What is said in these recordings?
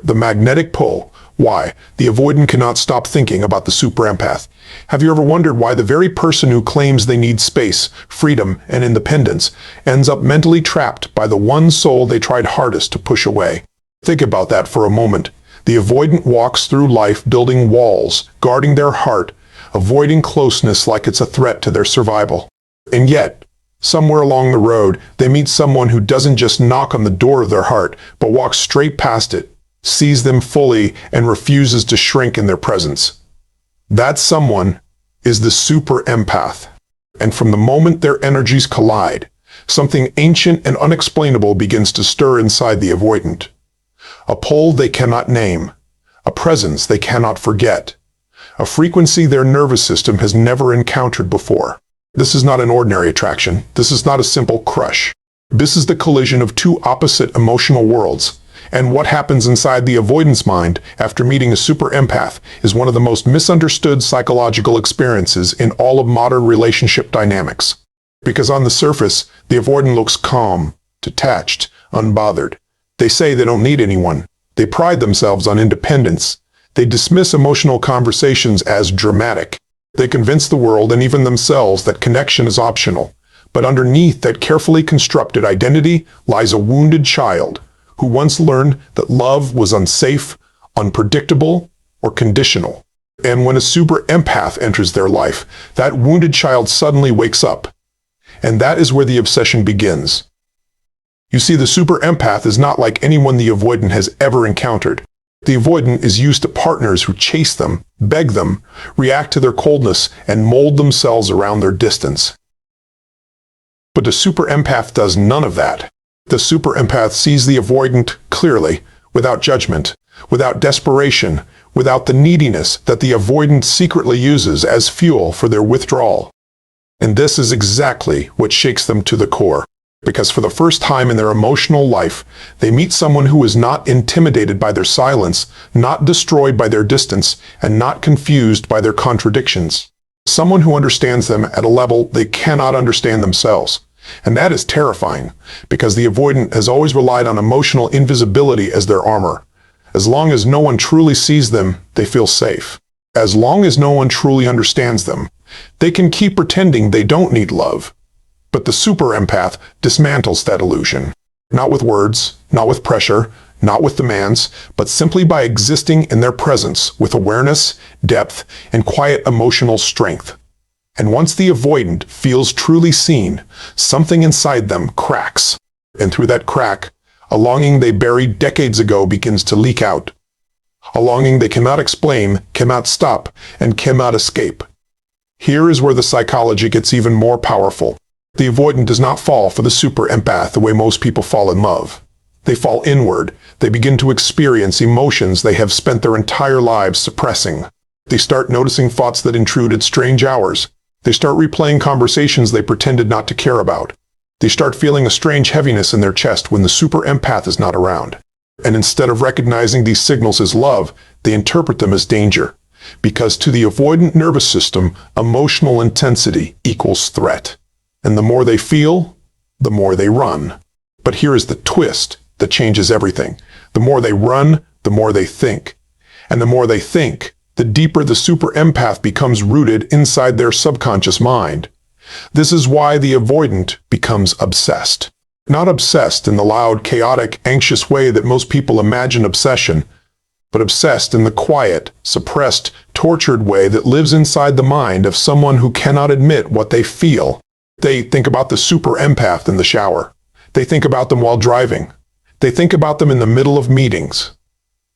The magnetic pull. Why? The avoidant cannot stop thinking about the super empath. Have you ever wondered why the very person who claims they need space, freedom, and independence ends up mentally trapped by the one soul they tried hardest to push away? Think about that for a moment. The avoidant walks through life building walls, guarding their heart, avoiding closeness like it's a threat to their survival. And yet, somewhere along the road, they meet someone who doesn't just knock on the door of their heart, but walks straight past it, sees them fully, and refuses to shrink in their presence. That someone is the super empath. And from the moment their energies collide, something ancient and unexplainable begins to stir inside the avoidant. A pull they cannot name, a presence they cannot forget, a frequency their nervous system has never encountered before. This is not an ordinary attraction. This is not a simple crush. This is the collision of two opposite emotional worlds. And what happens inside the avoidance mind after meeting a super empath is one of the most misunderstood psychological experiences in all of modern relationship dynamics. Because on the surface, the avoidant looks calm, detached, unbothered. They say they don't need anyone. They pride themselves on independence. They dismiss emotional conversations as dramatic. They convince the world and even themselves that connection is optional. But underneath that carefully constructed identity lies a wounded child who once learned that love was unsafe, unpredictable, or conditional. And when a super empath enters their life, that wounded child suddenly wakes up. And that is where the obsession begins. You see, the super empath is not like anyone the avoidant has ever encountered. The avoidant is used to partners who chase them, beg them, react to their coldness, and mold themselves around their distance. But the super empath does none of that. The super empath sees the avoidant clearly, without judgment, without desperation, without the neediness that the avoidant secretly uses as fuel for their withdrawal. And this is exactly what shakes them to the core. Because for the first time in their emotional life, they meet someone who is not intimidated by their silence, not destroyed by their distance, and not confused by their contradictions. Someone who understands them at a level they cannot understand themselves. And that is terrifying, because the avoidant has always relied on emotional invisibility as their armor. As long as no one truly sees them, they feel safe. As long as no one truly understands them, they can keep pretending they don't need love. But the super empath dismantles that illusion. Not with words, not with pressure, not with demands, but simply by existing in their presence with awareness, depth, and quiet emotional strength. And once the avoidant feels truly seen, something inside them cracks. And through that crack, a longing they buried decades ago begins to leak out. A longing they cannot explain, cannot stop, and cannot escape. Here is where the psychology gets even more powerful. The avoidant does not fall for the super empath the way most people fall in love. They fall inward. They begin to experience emotions they have spent their entire lives suppressing. They start noticing thoughts that intrude at strange hours. They start replaying conversations they pretended not to care about. They start feeling a strange heaviness in their chest when the super empath is not around. And instead of recognizing these signals as love, they interpret them as danger. Because to the avoidant nervous system, emotional intensity equals threat. And the more they feel, the more they run. But here is the twist that changes everything. The more they run, the more they think. And the more they think, the deeper the super empath becomes rooted inside their subconscious mind. This is why the avoidant becomes obsessed. Not obsessed in the loud, chaotic, anxious way that most people imagine obsession, but obsessed in the quiet, suppressed, tortured way that lives inside the mind of someone who cannot admit what they feel. They think about the super empath in the shower. They think about them while driving. They think about them in the middle of meetings.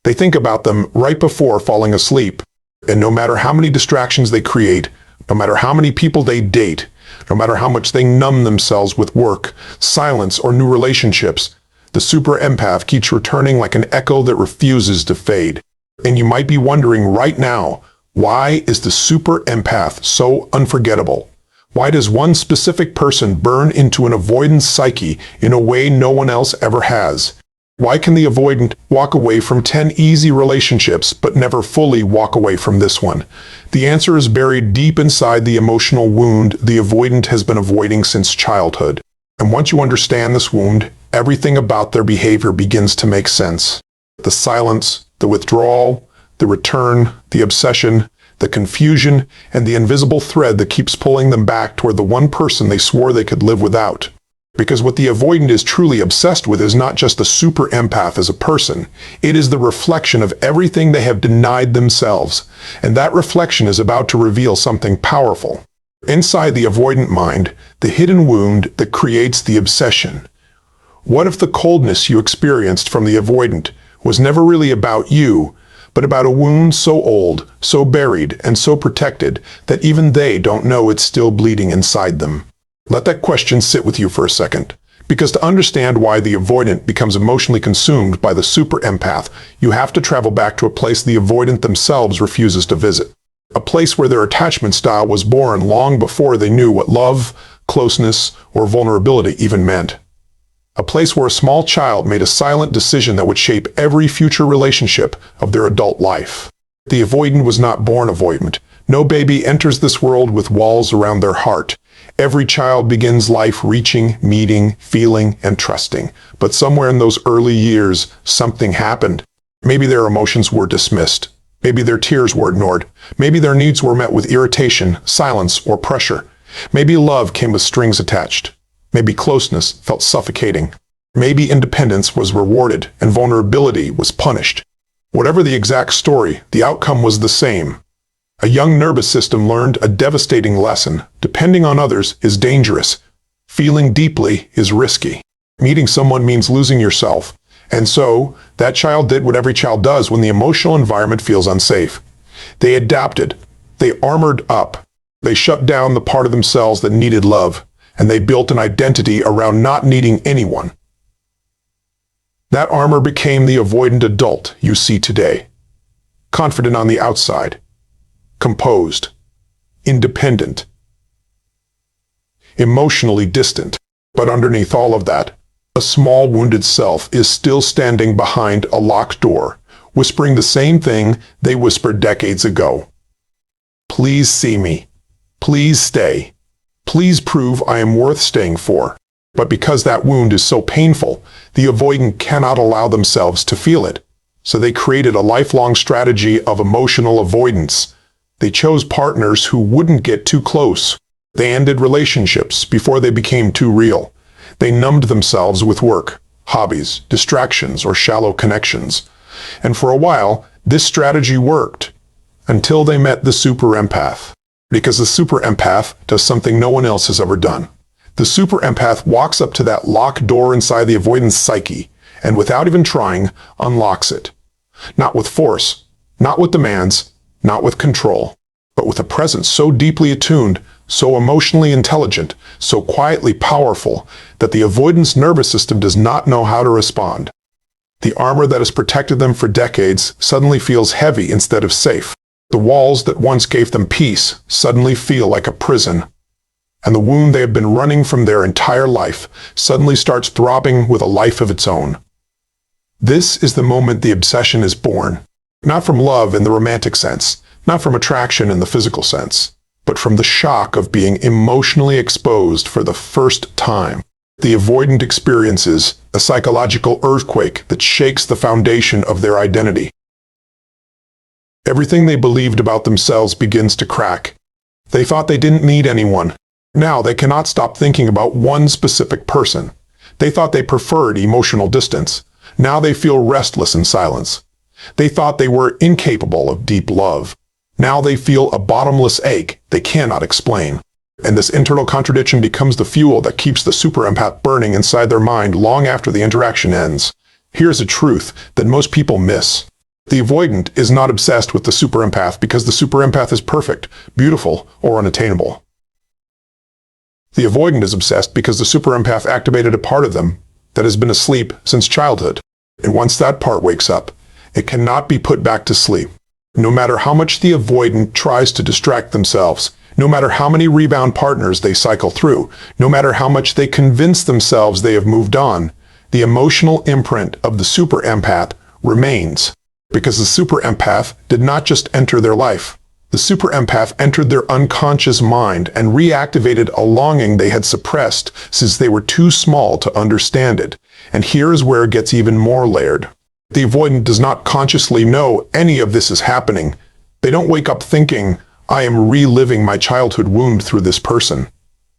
They think about them right before falling asleep. And no matter how many distractions they create, no matter how many people they date, no matter how much they numb themselves with work, silence, or new relationships, the super empath keeps returning like an echo that refuses to fade. And you might be wondering right now, why is the super empath so unforgettable? Why does one specific person burn into an avoidant psyche in a way no one else ever has? Why can the avoidant walk away from 10 easy relationships but never fully walk away from this one? The answer is buried deep inside the emotional wound the avoidant has been avoiding since childhood. And once you understand this wound, everything about their behavior begins to make sense. The silence, the withdrawal, the return, the obsession, the confusion, and the invisible thread that keeps pulling them back toward the one person they swore they could live without. Because what the avoidant is truly obsessed with is not just the super empath as a person, it is the reflection of everything they have denied themselves, and that reflection is about to reveal something powerful. Inside the avoidant mind, the hidden wound that creates the obsession. What if the coldness you experienced from the avoidant was never really about you, but about a wound so old, so buried, and so protected that even they don't know it's still bleeding inside them? Let that question sit with you for a second, because to understand why the avoidant becomes emotionally consumed by the super empath, you have to travel back to a place the avoidant themselves refuses to visit. A place where their attachment style was born long before they knew what love, closeness, or vulnerability even meant. A place where a small child made a silent decision that would shape every future relationship of their adult life. The avoidant was not born avoidant. No baby enters this world with walls around their heart. Every child begins life reaching, meeting, feeling, and trusting. But somewhere in those early years, something happened. Maybe their emotions were dismissed. Maybe their tears were ignored. Maybe their needs were met with irritation, silence, or pressure. Maybe love came with strings attached. Maybe closeness felt suffocating. Maybe independence was rewarded and vulnerability was punished. Whatever the exact story, the outcome was the same. A young nervous system learned a devastating lesson. Depending on others is dangerous. Feeling deeply is risky. Meeting someone means losing yourself. And so, that child did what every child does when the emotional environment feels unsafe. They adapted. They armored up. They shut down the part of themselves that needed love. And they built an identity around not needing anyone. That armor became the avoidant adult you see today. Confident on the outside. Composed, independent, emotionally distant. But underneath all of that, a small wounded self is still standing behind a locked door, whispering the same thing they whispered decades ago. Please see me. Please stay. Please prove I am worth staying for. But because that wound is so painful, the avoidant cannot allow themselves to feel it. So they created a lifelong strategy of emotional avoidance. They chose partners who wouldn't get too close. They ended relationships before they became too real. They numbed themselves with work, hobbies, distractions, or shallow connections. And for a while, this strategy worked, until they met the super empath. Because the super empath does something no one else has ever done. The super empath walks up to that locked door inside the avoidant's psyche, and without even trying, unlocks it. Not with force, not with demands, not with control, but with a presence so deeply attuned, so emotionally intelligent, so quietly powerful, that the avoidant's nervous system does not know how to respond. The armor that has protected them for decades suddenly feels heavy instead of safe. The walls that once gave them peace suddenly feel like a prison. And the wound they have been running from their entire life suddenly starts throbbing with a life of its own. This is the moment the obsession is born. Not from love in the romantic sense, not from attraction in the physical sense, but from the shock of being emotionally exposed for the first time. The avoidant experiences a psychological earthquake that shakes the foundation of their identity. Everything they believed about themselves begins to crack. They thought they didn't need anyone. Now they cannot stop thinking about one specific person. They thought they preferred emotional distance. Now they feel restless in silence. They thought they were incapable of deep love. Now they feel a bottomless ache they cannot explain. And this internal contradiction becomes the fuel that keeps the super empath burning inside their mind long after the interaction ends. Here's a truth that most people miss. The avoidant is not obsessed with the super empath because the super empath is perfect, beautiful, or unattainable. The avoidant is obsessed because the super empath activated a part of them that has been asleep since childhood. And once that part wakes up, it cannot be put back to sleep. No matter how much the avoidant tries to distract themselves, no matter how many rebound partners they cycle through, no matter how much they convince themselves they have moved on, the emotional imprint of the super empath remains. Because the super empath did not just enter their life. The super empath entered their unconscious mind and reactivated a longing they had suppressed since they were too small to understand it. And here is where it gets even more layered. The avoidant does not consciously know any of this is happening. They don't wake up thinking, I am reliving my childhood wound through this person.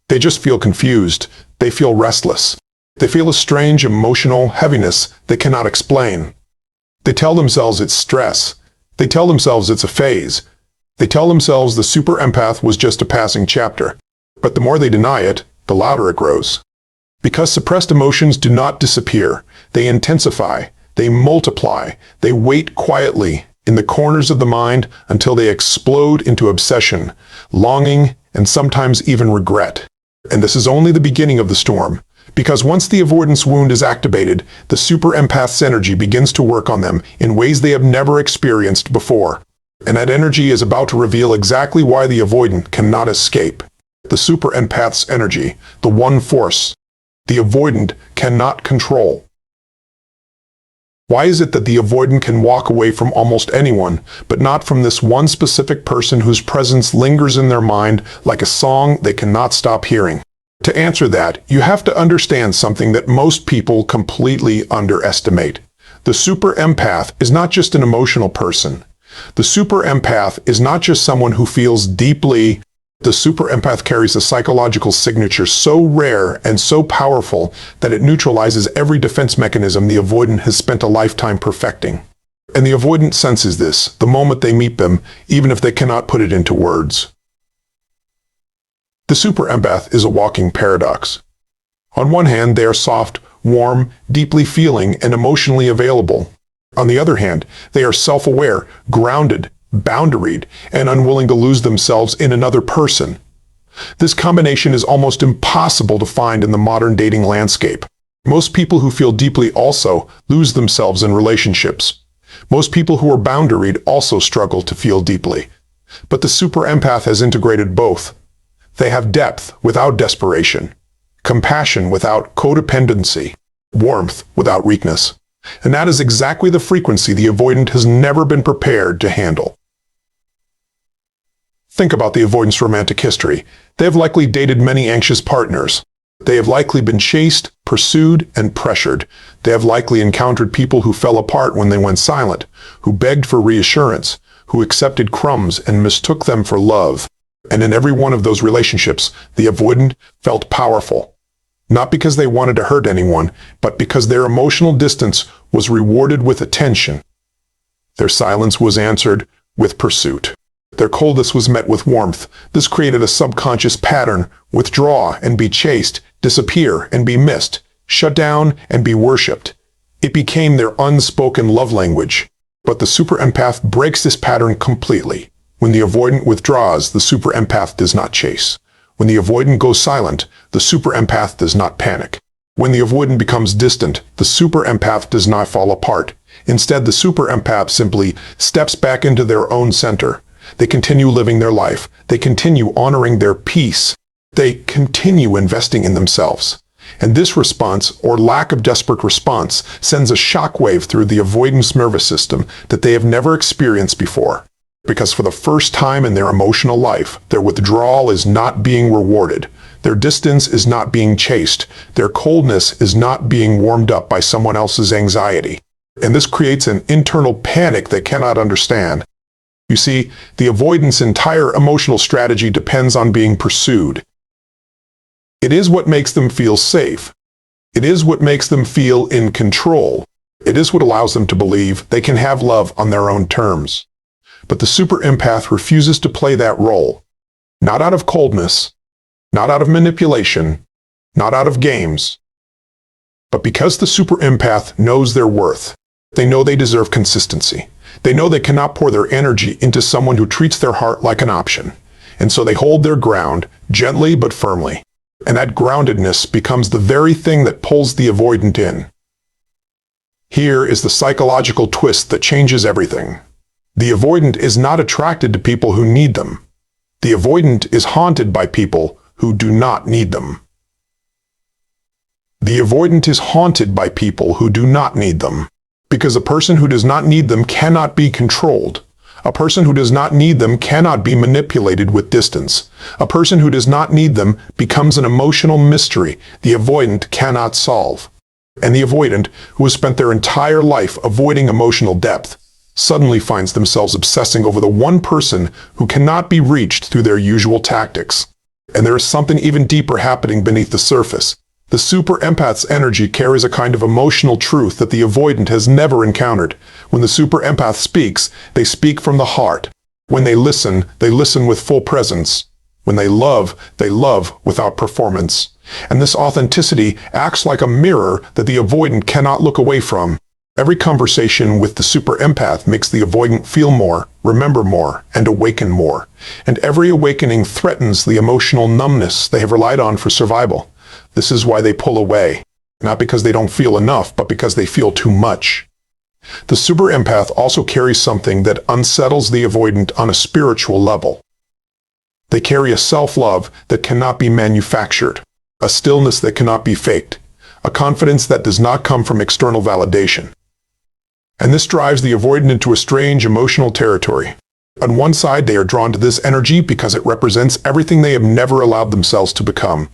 They just feel confused. They feel restless. They feel a strange emotional heaviness they cannot explain. They tell themselves it's stress. They tell themselves it's a phase. They tell themselves the super empath was just a passing chapter. But the more they deny it, the louder it grows. Because suppressed emotions do not disappear. They intensify. They multiply. They wait quietly in the corners of the mind until they explode into obsession, longing, and sometimes even regret. And this is only the beginning of the storm. Because once the avoidance wound is activated, the super empath's energy begins to work on them in ways they have never experienced before. And that energy is about to reveal exactly why the avoidant cannot escape. The super empath's energy, the one force, the avoidant cannot control. Why is it that the avoidant can walk away from almost anyone, but not from this one specific person whose presence lingers in their mind like a song they cannot stop hearing? To answer that, you have to understand something that most people completely underestimate. The super empath is not just an emotional person. The super empath is not just someone who feels deeply. The super empath carries a psychological signature so rare and so powerful that it neutralizes every defense mechanism the avoidant has spent a lifetime perfecting. And the avoidant senses this the moment they meet them, even if they cannot put it into words. The super empath is a walking paradox. On one hand, they are soft, warm, deeply feeling, and emotionally available. On the other hand, they are self-aware, grounded, boundaried, and unwilling to lose themselves in another person. This combination is almost impossible to find in the modern dating landscape. Most people who feel deeply also lose themselves in relationships. Most people who are boundaried also struggle to feel deeply. But the super empath has integrated both. They have depth without desperation, compassion without codependency, warmth without weakness. And that is exactly the frequency the avoidant has never been prepared to handle. Think about the avoidant's romantic history. They have likely dated many anxious partners. They have likely been chased, pursued, and pressured. They have likely encountered people who fell apart when they went silent, who begged for reassurance, who accepted crumbs and mistook them for love. And in every one of those relationships, the avoidant felt powerful. Not because they wanted to hurt anyone, but because their emotional distance was rewarded with attention. Their silence was answered with pursuit. Their coldness was met with warmth. This created a subconscious pattern: withdraw and be chased, disappear and be missed, shut down and be worshipped. It became their unspoken love language. But the super empath breaks this pattern completely. When the avoidant withdraws, the super empath does not chase. When the avoidant goes silent, the super empath does not panic. When the avoidant becomes distant, the super empath does not fall apart. Instead, the super empath simply steps back into their own center. They continue living their life. They continue honoring their peace. They continue investing in themselves. And this response, or lack of desperate response, sends a shockwave through the avoidance nervous system that they have never experienced before. Because for the first time in their emotional life, their withdrawal is not being rewarded. Their distance is not being chased. Their coldness is not being warmed up by someone else's anxiety. And this creates an internal panic they cannot understand. You see, the avoidant's entire emotional strategy depends on being pursued. It is what makes them feel safe. It is what makes them feel in control. It is what allows them to believe they can have love on their own terms. But the super empath refuses to play that role. Not out of coldness, not out of manipulation, not out of games, but because the super empath knows their worth. They know they deserve consistency. They know they cannot pour their energy into someone who treats their heart like an option. And so they hold their ground, gently but firmly. And that groundedness becomes the very thing that pulls the avoidant in. Here is the psychological twist that changes everything. The avoidant is not attracted to people who need them. The avoidant is haunted by people who do not need them. The avoidant is haunted by people who do not need them. Because a person who does not need them cannot be controlled. A person who does not need them cannot be manipulated with distance. A person who does not need them becomes an emotional mystery the avoidant cannot solve. And the avoidant, who has spent their entire life avoiding emotional depth, suddenly finds themselves obsessing over the one person who cannot be reached through their usual tactics. And there is something even deeper happening beneath the surface. The super empath's energy carries a kind of emotional truth that the avoidant has never encountered. When the super empath speaks, they speak from the heart. When they listen with full presence. When they love without performance. And this authenticity acts like a mirror that the avoidant cannot look away from. Every conversation with the super empath makes the avoidant feel more, remember more, and awaken more. And every awakening threatens the emotional numbness they have relied on for survival. This is why they pull away. Not because they don't feel enough, but because they feel too much. The super empath also carries something that unsettles the avoidant on a spiritual level. They carry a self-love that cannot be manufactured, a stillness that cannot be faked, a confidence that does not come from external validation. And this drives the avoidant into a strange emotional territory. On one side, they are drawn to this energy because it represents everything they have never allowed themselves to become.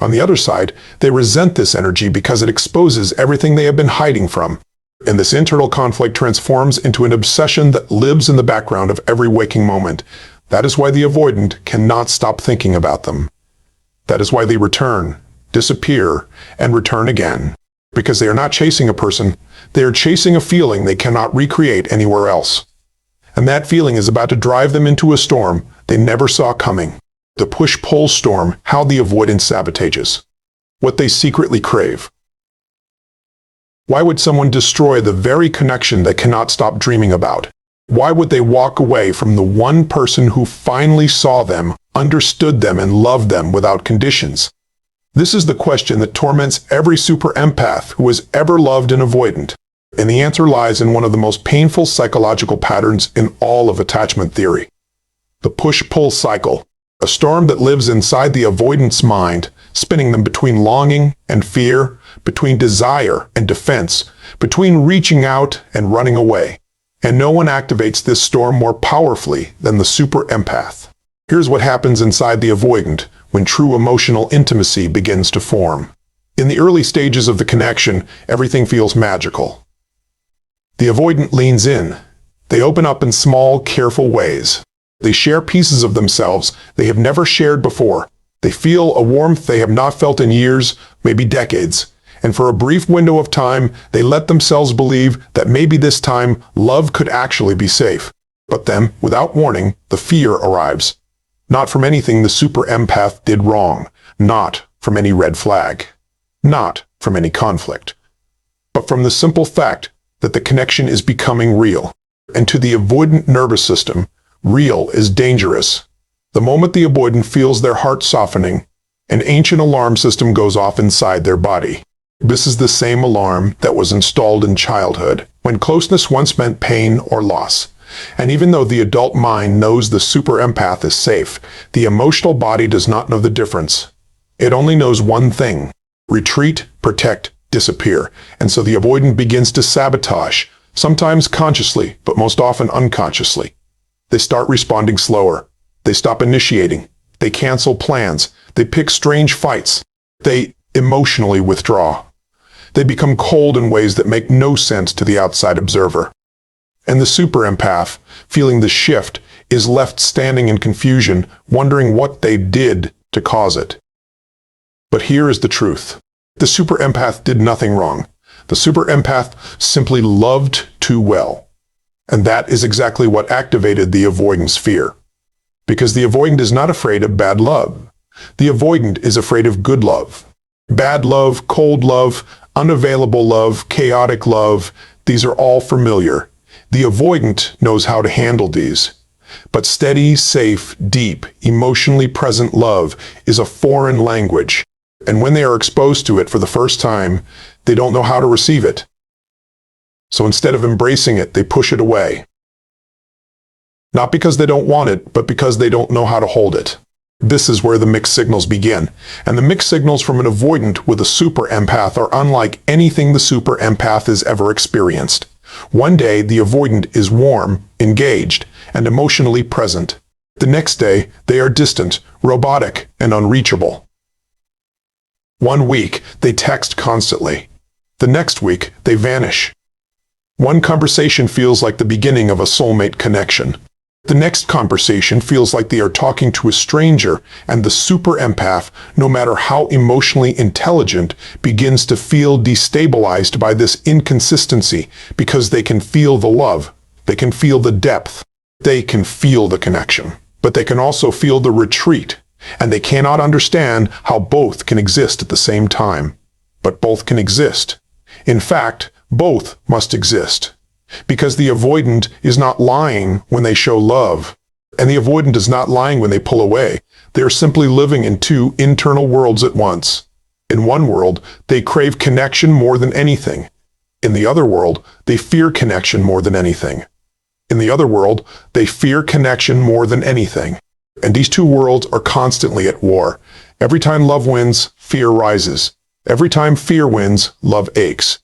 On the other side, they resent this energy because it exposes everything they have been hiding from. And this internal conflict transforms into an obsession that lives in the background of every waking moment. That is why the avoidant cannot stop thinking about them. That is why they return, disappear, and return again. Because they are not chasing a person, they are chasing a feeling they cannot recreate anywhere else. And that feeling is about to drive them into a storm they never saw coming. The push-pull storm, how the avoidant sabotages. What they secretly crave. Why would someone destroy the very connection they cannot stop dreaming about? Why would they walk away from the one person who finally saw them, understood them, and loved them without conditions? This is the question that torments every super empath who has ever loved an avoidant. And the answer lies in one of the most painful psychological patterns in all of attachment theory. The push-pull cycle. A storm that lives inside the avoidant's mind, spinning them between longing and fear, between desire and defense, between reaching out and running away. And no one activates this storm more powerfully than the super empath. Here's what happens inside the avoidant when true emotional intimacy begins to form. In the early stages of the connection, everything feels magical. The avoidant leans in. They open up in small, careful ways. They share pieces of themselves they have never shared before. They feel a warmth they have not felt in years, maybe decades. And for a brief window of time, they let themselves believe that maybe this time love could actually be safe. But then, without warning, the fear arrives. Not from anything the super empath did wrong. Not from any red flag. Not from any conflict. But from the simple fact that the connection is becoming real. And to the avoidant nervous system, real is dangerous. The moment the avoidant feels their heart softening, an ancient alarm system goes off inside their body. This is the same alarm that was installed in childhood, when closeness once meant pain or loss. And even though the adult mind knows the super empath is safe, the emotional body does not know the difference. It only knows one thing: retreat, protect, disappear. And so the avoidant begins to sabotage, sometimes consciously, but most often unconsciously. They start responding slower. They stop initiating. They cancel plans. They pick strange fights. They emotionally withdraw. They become cold in ways that make no sense to the outside observer. And the super empath, feeling the shift, is left standing in confusion, wondering what they did to cause it. But here is the truth. The super empath did nothing wrong. The super empath simply loved too well. And that is exactly what activated the avoidant's fear. Because the avoidant is not afraid of bad love. The avoidant is afraid of good love. Bad love, cold love, unavailable love, chaotic love, these are all familiar. The avoidant knows how to handle these. But steady, safe, deep, emotionally present love is a foreign language. And when they are exposed to it for the first time, they don't know how to receive it. So instead of embracing it, they push it away. Not because they don't want it, but because they don't know how to hold it. This is where the mixed signals begin. And the mixed signals from an avoidant with a super empath are unlike anything the super empath has ever experienced. One day, the avoidant is warm, engaged, and emotionally present. The next day, they are distant, robotic, and unreachable. 1 week, they text constantly. The next week, they vanish. One conversation feels like the beginning of a soulmate connection. The next conversation feels like they are talking to a stranger, and the super empath, no matter how emotionally intelligent, begins to feel destabilized by this inconsistency because they can feel the love, they can feel the depth, they can feel the connection, but they can also feel the retreat, and they cannot understand how both can exist at the same time. But both can exist. In fact, both must exist. Because the avoidant is not lying when they show love, and the avoidant is not lying when they pull away. They are simply living in two internal worlds at once. In one world, they crave connection more than anything. In the other world, they fear connection more than anything. In the other world, they fear connection more than anything. And these two worlds are constantly at war. Every time love wins, fear rises. Every time fear wins, love aches.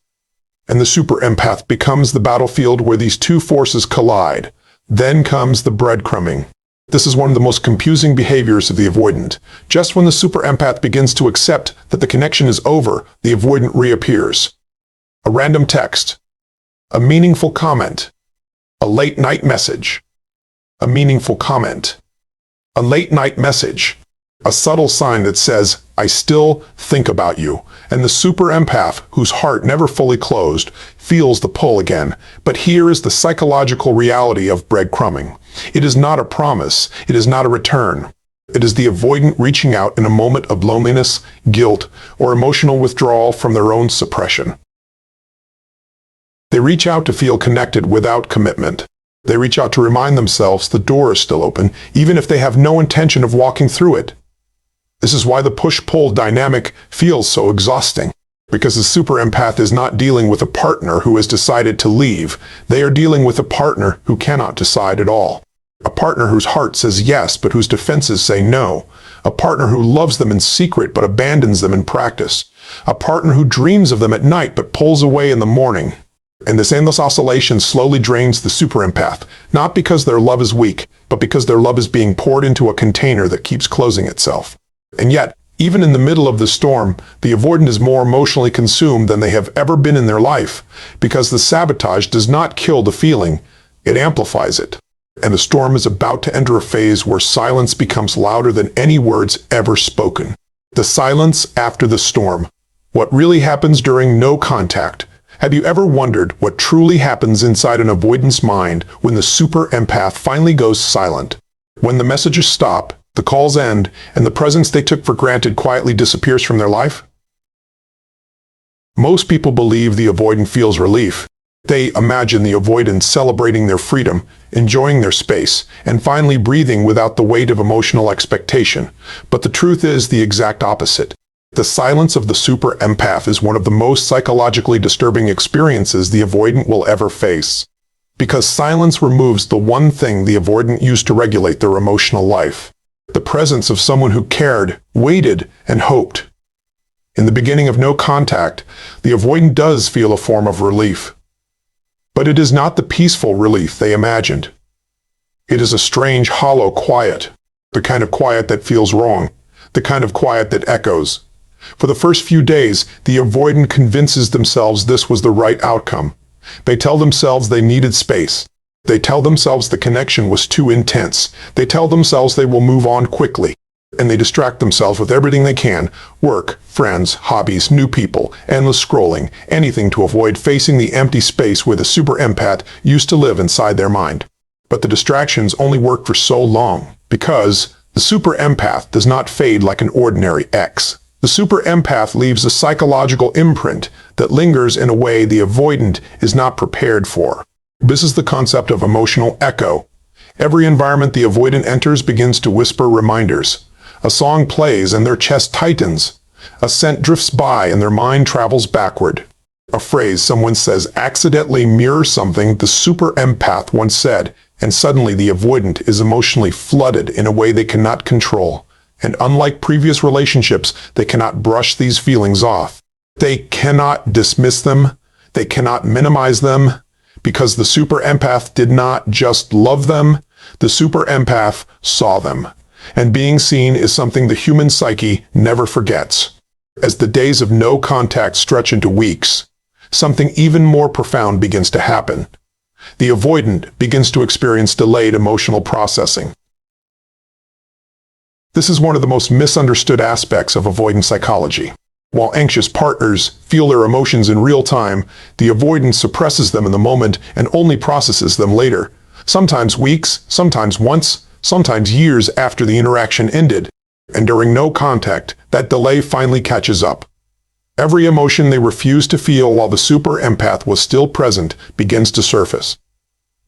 And the super empath becomes the battlefield where these two forces collide. Then comes the breadcrumbing. This is one of the most confusing behaviors of the avoidant. Just when the super empath begins to accept that the connection is over, the avoidant reappears. A random text, a meaningful comment, a late night message, a meaningful comment, a late night message, a subtle sign that says, "I still think about you." And the super empath, whose heart never fully closed, feels the pull again. But here is the psychological reality of breadcrumbing. It is not a promise. It is not a return. It is the avoidant reaching out in a moment of loneliness, guilt, or emotional withdrawal from their own suppression. They reach out to feel connected without commitment. They reach out to remind themselves the door is still open, even if they have no intention of walking through it. This is why the push-pull dynamic feels so exhausting. Because the super empath is not dealing with a partner who has decided to leave. They are dealing with a partner who cannot decide at all. A partner whose heart says yes, but whose defenses say no. A partner who loves them in secret but abandons them in practice. A partner who dreams of them at night but pulls away in the morning. And this endless oscillation slowly drains the super empath, not because their love is weak, but because their love is being poured into a container that keeps closing itself. And yet, even in the middle of the storm, the avoidant is more emotionally consumed than they have ever been in their life, because the sabotage does not kill the feeling, it amplifies it. And the storm is about to enter a phase where silence becomes louder than any words ever spoken. The silence after the storm. What really happens during no contact. Have you ever wondered what truly happens inside an avoidant's mind when the super empath finally goes silent? When the messages stop, the calls end, and the presence they took for granted quietly disappears from their life? Most people believe the avoidant feels relief. They imagine the avoidant celebrating their freedom, enjoying their space, and finally breathing without the weight of emotional expectation. But the truth is the exact opposite. The silence of the super empath is one of the most psychologically disturbing experiences the avoidant will ever face. Because silence removes the one thing the avoidant used to regulate their emotional life. The presence of someone who cared, waited, and hoped. In the beginning of no contact, the avoidant does feel a form of relief. But it is not the peaceful relief they imagined. It is a strange, hollow quiet. The kind of quiet that feels wrong. The kind of quiet that echoes. For the first few days, the avoidant convinces themselves this was the right outcome. They tell themselves they needed space. They tell themselves the connection was too intense. They tell themselves they will move on quickly. And they distract themselves with everything they can. Work, friends, hobbies, new people, endless scrolling, anything to avoid facing the empty space where the super empath used to live inside their mind. But the distractions only work for so long, because the super empath does not fade like an ordinary ex. The super empath leaves a psychological imprint that lingers in a way the avoidant is not prepared for. This is the concept of emotional echo. Every environment the avoidant enters begins to whisper reminders. A song plays and their chest tightens. A scent drifts by and their mind travels backward. A phrase someone says accidentally mirrors something the super empath once said, and suddenly the avoidant is emotionally flooded in a way they cannot control. And unlike previous relationships, they cannot brush these feelings off. They cannot dismiss them. They cannot minimize them. Because the super empath did not just love them, the super empath saw them. And being seen is something the human psyche never forgets. As the days of no contact stretch into weeks, something even more profound begins to happen. The avoidant begins to experience delayed emotional processing. This is one of the most misunderstood aspects of avoidant psychology. While anxious partners feel their emotions in real time, the avoidant suppresses them in the moment and only processes them later, sometimes weeks, sometimes months, sometimes years after the interaction ended. And during no contact, that delay finally catches up. Every emotion they refused to feel while the super empath was still present begins to surface.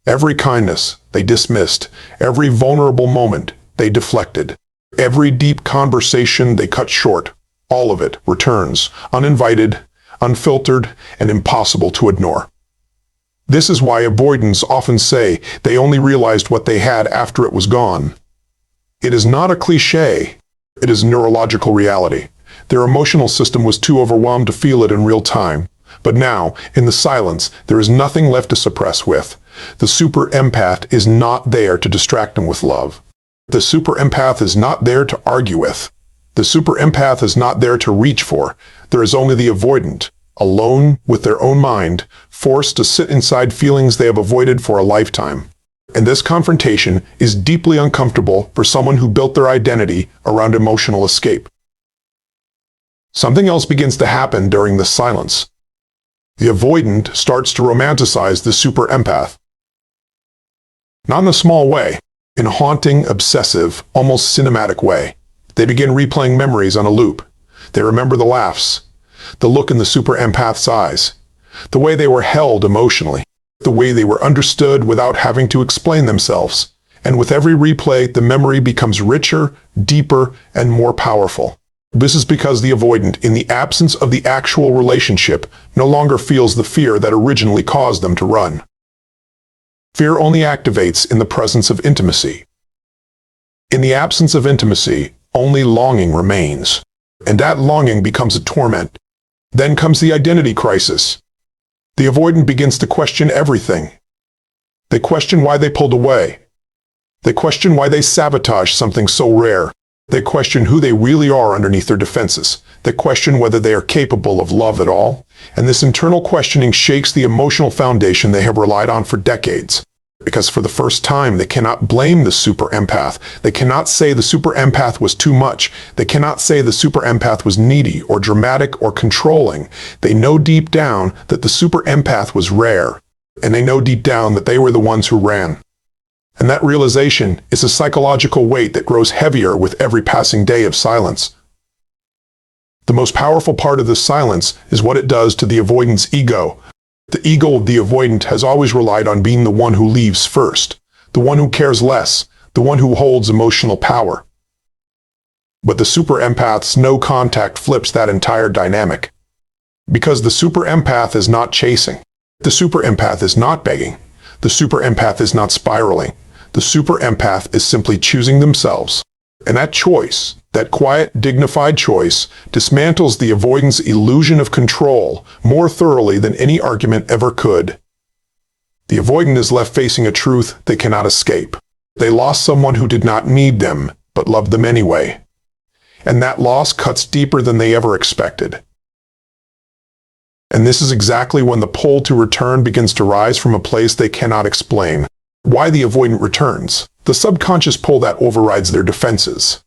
Every kindness they dismissed, every vulnerable moment they deflected, every deep conversation they cut short, all of it returns, uninvited, unfiltered, and impossible to ignore. This is why avoidants often say they only realized what they had after it was gone. It is not a cliché. It is neurological reality. Their emotional system was too overwhelmed to feel it in real time. But now, in the silence, there is nothing left to suppress with. The super empath is not there to distract them with love. The super empath is not there to argue with. The super empath is not there to reach for. There is only the avoidant, alone with their own mind, forced to sit inside feelings they have avoided for a lifetime. And this confrontation is deeply uncomfortable for someone who built their identity around emotional escape. Something else begins to happen during the silence. The avoidant starts to romanticize the super empath. Not in a small way, in a haunting, obsessive, almost cinematic way. They begin replaying memories on a loop. They remember the laughs, the look in the super empath's eyes, the way they were held emotionally, the way they were understood without having to explain themselves. And with every replay, the memory becomes richer, deeper, and more powerful. This is because the avoidant, in the absence of the actual relationship, no longer feels the fear that originally caused them to run. Fear only activates in the presence of intimacy. In the absence of intimacy, only longing remains. And that longing becomes a torment. Then comes the identity crisis. The avoidant begins to question everything. They question why they pulled away. They question why they sabotaged something so rare. They question who they really are underneath their defenses. They question whether they are capable of love at all. And this internal questioning shakes the emotional foundation they have relied on for decades. Because for the first time, they cannot blame the super empath. They cannot say the super empath was too much. They cannot say the super empath was needy or dramatic or controlling. They know deep down that the super empath was rare. And they know deep down that they were the ones who ran. And that realization is a psychological weight that grows heavier with every passing day of silence. The most powerful part of this silence is what it does to the avoidant's ego. The ego of the avoidant has always relied on being the one who leaves first, the one who cares less, the one who holds emotional power. But the super empath's no contact flips that entire dynamic. Because the super empath is not chasing. The super empath is not begging. The super empath is not spiraling. The super empath is simply choosing themselves. And that choice, that quiet, dignified choice, dismantles the avoidant's illusion of control more thoroughly than any argument ever could. The avoidant is left facing a truth they cannot escape. They lost someone who did not need them, but loved them anyway. And that loss cuts deeper than they ever expected. And this is exactly when the pull to return begins to rise from a place they cannot explain. Why the avoidant returns? The subconscious pull that overrides their defenses.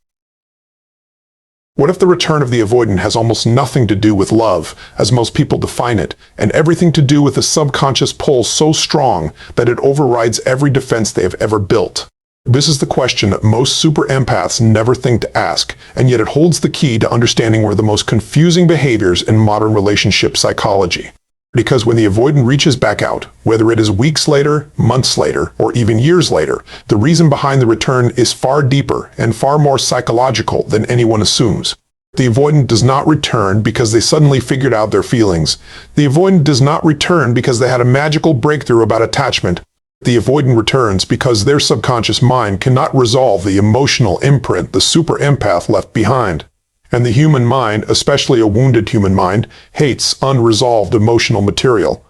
What if the return of the avoidant has almost nothing to do with love, as most people define it, and everything to do with a subconscious pull so strong that it overrides every defense they have ever built? This is the question that most super empaths never think to ask, and yet it holds the key to understanding one of the most confusing behaviors in modern relationship psychology. Because when the avoidant reaches back out, whether it is weeks later, months later, or even years later, the reason behind the return is far deeper and far more psychological than anyone assumes. The avoidant does not return because they suddenly figured out their feelings. The avoidant does not return because they had a magical breakthrough about attachment. The avoidant returns because their subconscious mind cannot resolve the emotional imprint the super empath left behind. And the human mind, especially a wounded human mind, hates unresolved emotional material.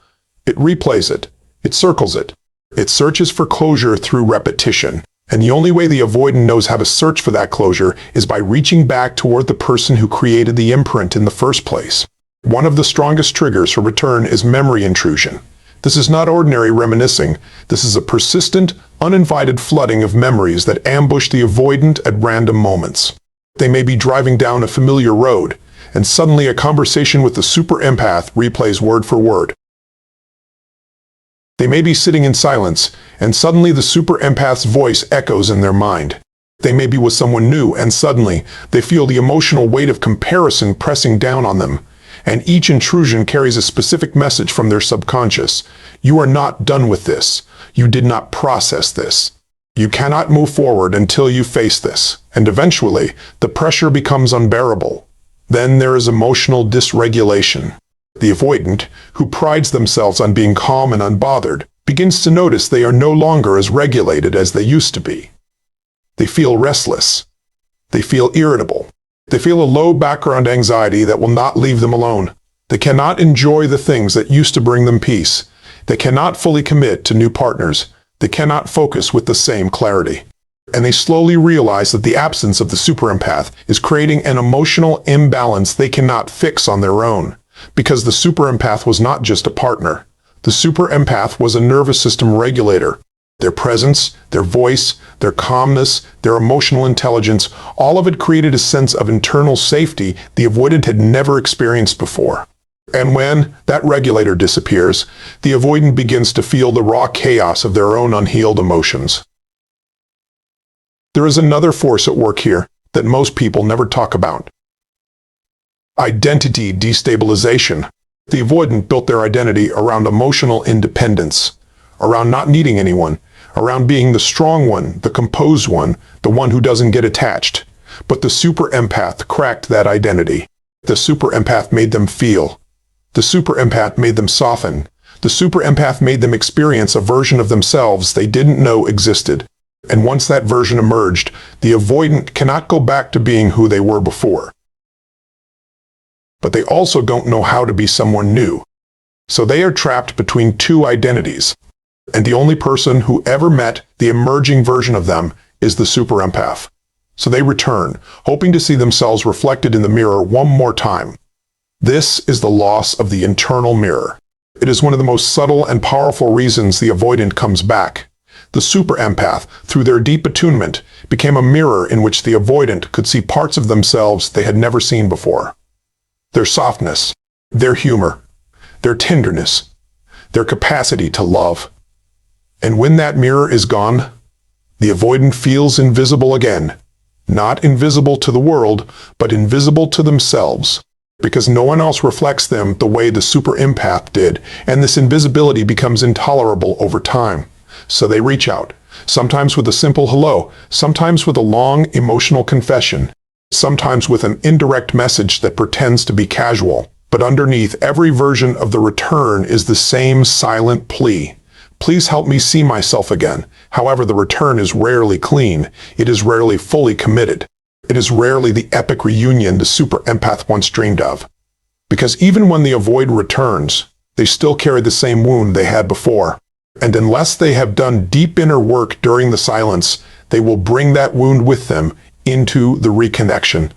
It replays it. It circles it. It searches for closure through repetition. And the only way the avoidant knows how to search for that closure is by reaching back toward the person who created the imprint in the first place. One of the strongest triggers for return is memory intrusion. This is not ordinary reminiscing. This is a persistent, uninvited flooding of memories that ambush the avoidant at random moments. They may be driving down a familiar road, and suddenly a conversation with the super empath replays word for word. They may be sitting in silence, and suddenly the super empath's voice echoes in their mind. They may be with someone new, and suddenly they feel the emotional weight of comparison pressing down on them. And each intrusion carries a specific message from their subconscious. You are not done with this. You did not process this. You cannot move forward until you face this. And eventually, the pressure becomes unbearable. Then there is emotional dysregulation. The avoidant, who prides themselves on being calm and unbothered, begins to notice they are no longer as regulated as they used to be. They feel restless. They feel irritable. They feel a low background anxiety that will not leave them alone. They cannot enjoy the things that used to bring them peace. They cannot fully commit to new partners. They cannot focus with the same clarity. And they slowly realize that the absence of the super empath is creating an emotional imbalance they cannot fix on their own. Because the super empath was not just a partner. The super empath was a nervous system regulator. Their presence, their voice, their calmness, their emotional intelligence, all of it created a sense of internal safety the avoidant had never experienced before. And when that regulator disappears, the avoidant begins to feel the raw chaos of their own unhealed emotions. There is another force at work here that most people never talk about. Identity destabilization. The avoidant built their identity around emotional independence, around not needing anyone, around being the strong one, the composed one, the one who doesn't get attached. But the super empath cracked that identity. The super empath made them feel. The super empath made them soften. The super empath made them experience a version of themselves they didn't know existed. And once that version emerged, the avoidant cannot go back to being who they were before. But they also don't know how to be someone new. So they are trapped between two identities. And the only person who ever met the emerging version of them is the super empath. So they return, hoping to see themselves reflected in the mirror one more time. This is the loss of the internal mirror. It is one of the most subtle and powerful reasons the avoidant comes back. The super empath, through their deep attunement, became a mirror in which the avoidant could see parts of themselves they had never seen before. Their softness, their humor, their tenderness, their capacity to love. And when that mirror is gone, the avoidant feels invisible again. Not invisible to the world, but invisible to themselves. Because no one else reflects them the way the super empath did, and this invisibility becomes intolerable over time. So they reach out, sometimes with a simple hello, sometimes with a long emotional confession, sometimes with an indirect message that pretends to be casual. But underneath every version of the return is the same silent plea. Please help me see myself again. However, the return is rarely clean. It is rarely fully committed. It is rarely the epic reunion the super empath once dreamed of. Because even when the avoid returns, they still carry the same wound they had before. And unless they have done deep inner work during the silence, they will bring that wound with them into the reconnection.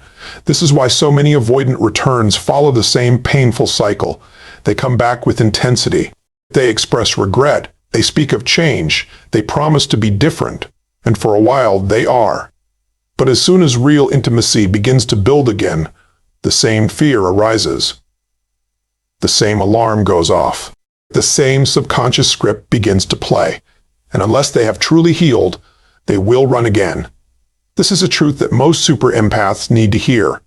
This is why so many avoidant returns follow the same painful cycle. They come back with intensity. They express regret. They speak of change. They promise to be different. And for a while, they are. But as soon as real intimacy begins to build again, the same fear arises. The same alarm goes off. The same subconscious script begins to play. And unless they have truly healed, they will run again. This is a truth that most super empaths need to hear.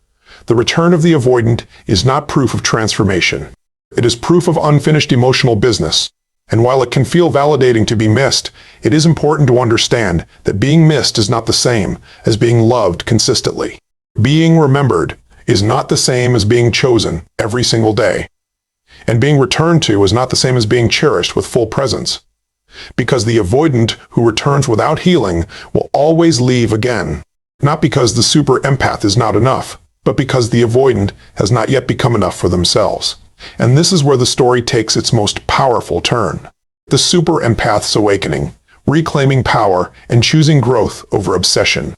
The return of the avoidant is not proof of transformation. It is proof of unfinished emotional business. And while it can feel validating to be missed, it is important to understand that being missed is not the same as being loved consistently. Being remembered is not the same as being chosen every single day. And being returned to is not the same as being cherished with full presence. Because the avoidant who returns without healing will always leave again. Not because the super empath is not enough, but because the avoidant has not yet become enough for themselves. And this is where the story takes its most powerful turn. The super empath's awakening, reclaiming power and choosing growth over obsession.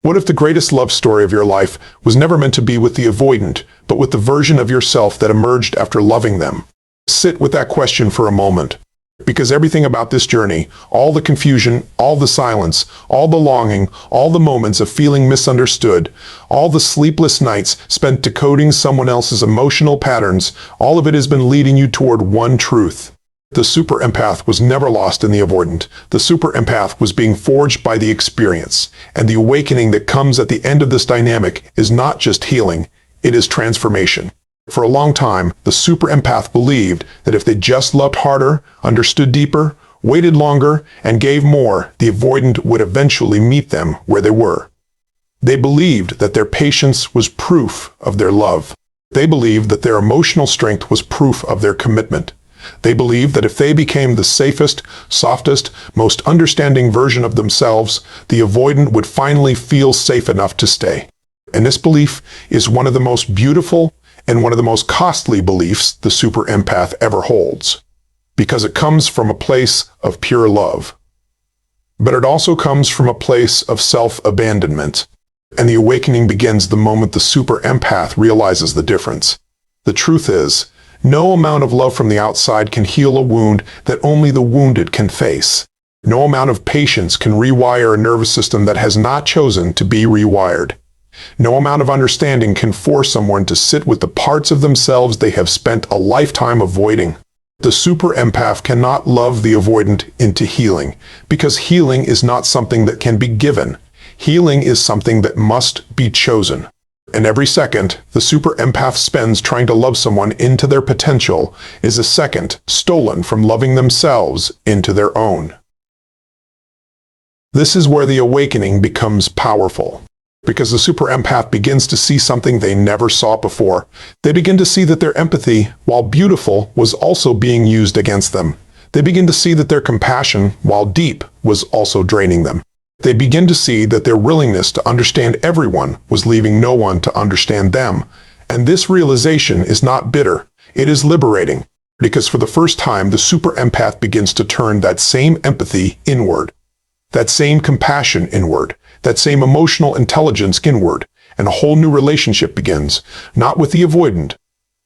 What if the greatest love story of your life was never meant to be with the avoidant, but with the version of yourself that emerged after loving them? Sit with that question for a moment. Because everything about this journey, all the confusion, all the silence, all the longing, all the moments of feeling misunderstood, all the sleepless nights spent decoding someone else's emotional patterns, all of it has been leading you toward one truth. The super empath was never lost in the avoidant. The super empath was being forged by the experience. And the awakening that comes at the end of this dynamic is not just healing, it is transformation. For a long time, the super empath believed that if they just loved harder, understood deeper, waited longer, and gave more, the avoidant would eventually meet them where they were. They believed that their patience was proof of their love. They believed that their emotional strength was proof of their commitment. They believed that if they became the safest, softest, most understanding version of themselves, the avoidant would finally feel safe enough to stay. And this belief is one of the most beautiful and one of the most costly beliefs the super empath ever holds, because it comes from a place of pure love. But it also comes from a place of self-abandonment, and the awakening begins the moment the super empath realizes the difference. The truth is, no amount of love from the outside can heal a wound that only the wounded can face. No amount of patience can rewire a nervous system that has not chosen to be rewired. No amount of understanding can force someone to sit with the parts of themselves they have spent a lifetime avoiding. The super empath cannot love the avoidant into healing, because healing is not something that can be given. Healing is something that must be chosen. And every second the super empath spends trying to love someone into their potential is a second stolen from loving themselves into their own. This is where the awakening becomes powerful, because the super empath begins to see something they never saw before. They begin to see that their empathy, while beautiful, was also being used against them. They begin to see that their compassion, while deep, was also draining them. They begin to see that their willingness to understand everyone was leaving no one to understand them. And this realization is not bitter, it is liberating, because for the first time the super empath begins to turn that same empathy inward, that same compassion inward, that same emotional intelligence inward, and a whole new relationship begins, not with the avoidant,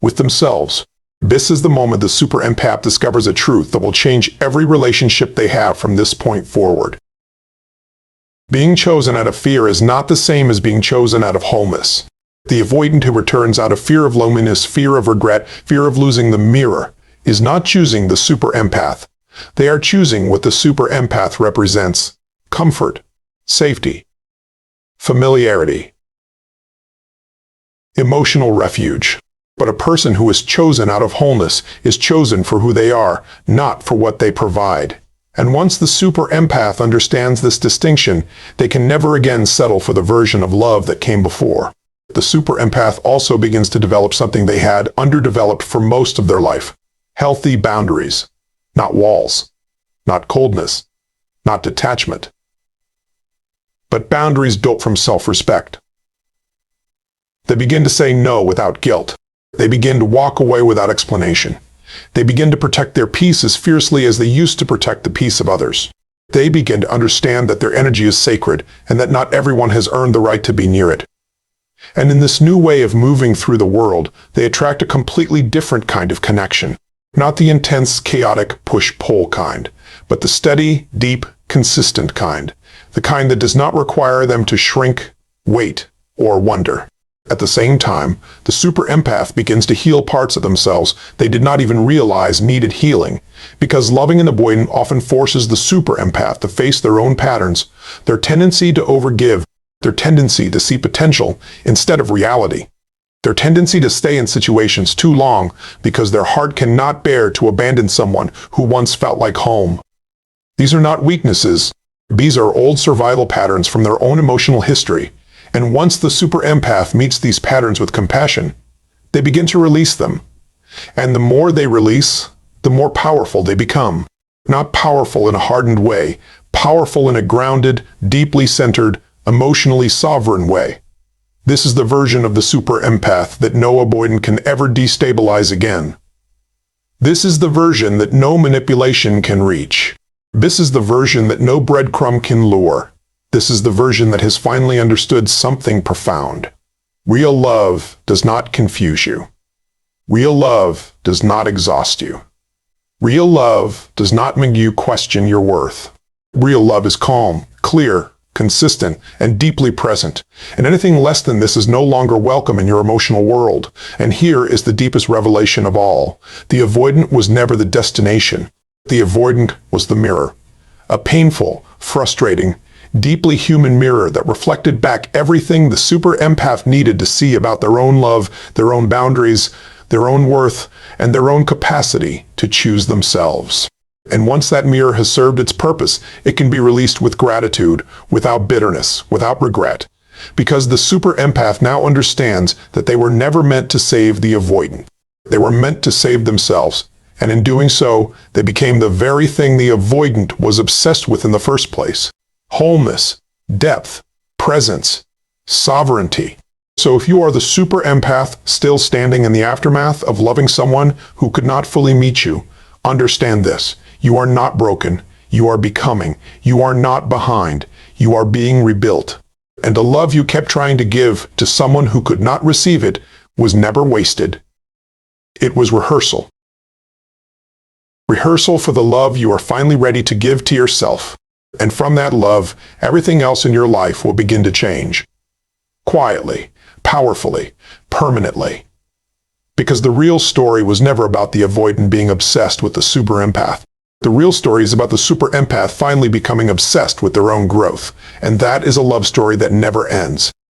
with themselves. This is the moment the super empath discovers a truth that will change every relationship they have from this point forward. Being chosen out of fear is not the same as being chosen out of wholeness. The avoidant who returns out of fear of loneliness, fear of regret, fear of losing the mirror, is not choosing the super empath. They are choosing what the super empath represents: comfort, safety, familiarity, emotional refuge. But a person who is chosen out of wholeness is chosen for who they are, not for what they provide. And once the super empath understands this distinction, they can never again settle for the version of love that came before. The super empath also begins to develop something they had underdeveloped for most of their life: healthy boundaries. Not walls, not coldness, not detachment, but boundaries built from self-respect. They begin to say no without guilt. They begin to walk away without explanation. They begin to protect their peace as fiercely as they used to protect the peace of others. They begin to understand that their energy is sacred and that not everyone has earned the right to be near it. And in this new way of moving through the world, they attract a completely different kind of connection. Not the intense, chaotic, push-pull kind, but the steady, deep, consistent kind. The kind that does not require them to shrink, wait, or wonder. At the same time, the super empath begins to heal parts of themselves they did not even realize needed healing, because loving an avoidant often forces the super empath to face their own patterns, their tendency to overgive, their tendency to see potential instead of reality, their tendency to stay in situations too long because their heart cannot bear to abandon someone who once felt like home. These are not weaknesses. These are old survival patterns from their own emotional history. And once the super empath meets these patterns with compassion, they begin to release them. And the more they release, the more powerful they become. Not powerful in a hardened way, powerful in a grounded, deeply centered, emotionally sovereign way. This is the version of the super empath that no avoidant can ever destabilize again. This is the version that no manipulation can reach. This is the version that no breadcrumb can lure. This is the version that has finally understood something profound. Real love does not confuse you. Real love does not exhaust you. Real love does not make you question your worth. Real love is calm, clear, consistent, and deeply present. And anything less than this is no longer welcome in your emotional world. And here is the deepest revelation of all. The avoidant was never the destination. The avoidant was the mirror. A painful, frustrating, deeply human mirror that reflected back everything the super empath needed to see about their own love, their own boundaries, their own worth, and their own capacity to choose themselves. And once that mirror has served its purpose, it can be released with gratitude, without bitterness, without regret. Because the super empath now understands that they were never meant to save the avoidant. They were meant to save themselves. And in doing so, they became the very thing the avoidant was obsessed with in the first place. Wholeness, depth, presence, sovereignty. So if you are the super empath still standing in the aftermath of loving someone who could not fully meet you, understand this. You are not broken. You are becoming. You are not behind. You are being rebuilt. And the love you kept trying to give to someone who could not receive it was never wasted. It was rehearsal. Rehearsal for the love you are finally ready to give to yourself. And from that love, everything else in your life will begin to change. Quietly, powerfully, permanently. Because the real story was never about the avoidant being obsessed with the super empath. The real story is about the super empath finally becoming obsessed with their own growth. And that is a love story that never ends.